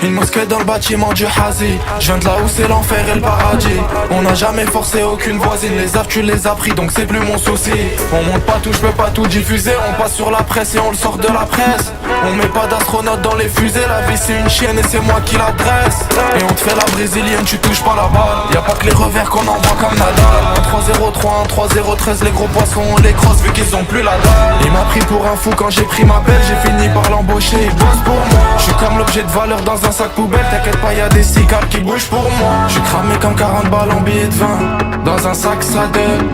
Une mosquée dans le bâtiment du Hazi. Je viens de là où c'est l'enfer et le paradis. On n'a jamais forcé aucune voisine. Les arts tu les as pris donc c'est plus mon souci. On monte pas tout, je peux pas tout diffuser. On passe sur la presse et on le sort de la presse. On met pas d'astronautes dans les fusées. La vie c'est une chienne et c'est moi qui la dresse. Et on te fait la brésilienne, tu touches pas la balle. Y'a pas que les revers qu'on envoie comme Nadal. 1-3-0-3, 1-3-0-13. Les gros poissons on les crosse vu qu'ils ont plus la dalle. Il m'a pris pour un fou quand j'ai pris ma belle. J'ai fini par l'embaucher, il bosse pour moi. Je suis comme l'objet de valeur dans un sac poubelle. T'inquiète pas, y'a des cigares qui bougent pour moi. J'suis cramé comme 40 balles en billets de vin. Dans un sac ça donne.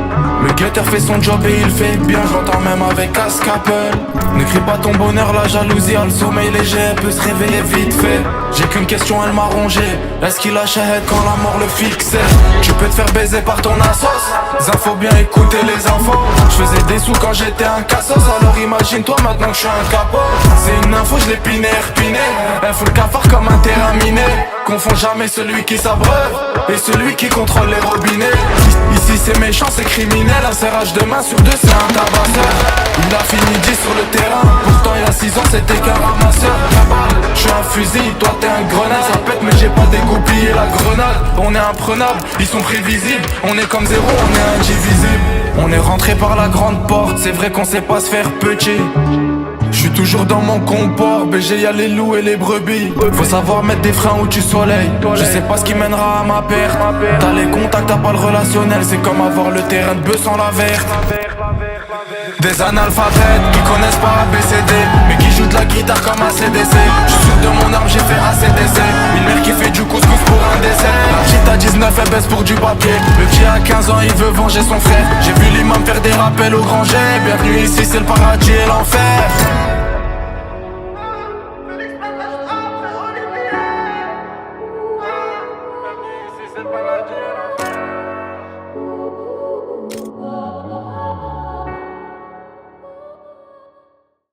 Le guetteur fait son job et il fait bien. J'entends même avec casque Apple. N'écris pas ton bonheur, la jalousie a le sommeil léger. Elle peut se réveiller vite fait. J'ai qu'une question, elle m'a rongé. Est-ce qu'il a shahid quand la mort le fixait? Tu peux te faire baiser par ton assos. Faut bien écouter les infos. Je faisais des sous quand j'étais un cassos. Alors imagine-toi maintenant que je suis un capot. C'est une info, je l'ai piné, repiné. Elle fout le cafard comme un terrain miné. Confonds jamais celui qui s'abreuve et celui qui contrôle les robinets. Ici c'est méchant, c'est criminel. Un serrage de main sur deux, c'est un tabasseur. Il a fini 10 sur le terrain. Pourtant il y a 6 ans c'était qu'un ramasseur. Je suis un fusil, toi t'es un grenade. Ça pète mais j'ai pas dégoupillé la grenade. On est imprenable, ils sont prévisibles. On est comme zéro, on est indivisible. On est rentré par la grande porte. C'est vrai qu'on sait pas se faire petit. Je suis toujours dans mon comport, BG y'a les loups et les brebis. Faut savoir mettre des freins où tu soleil. Je sais pas ce qui mènera à ma perte. T'as les contacts, t'as pas le relationnel. C'est comme avoir le terrain de bœuf sans la verte. Des analphabètes qui connaissent pas ABCD, mais qui jouent de la guitare comme un CDC. J'suis sûr de mon arme, j'ai fait ACDC. Une mère qui fait du couscous pour un dessert. La petite à 19 elle baisse pour du papier. Le petit à 15 ans il veut venger son frère. J'ai vu l'imam faire des rappels au grand jet. Bienvenue ici c'est le paradis et l'enfer.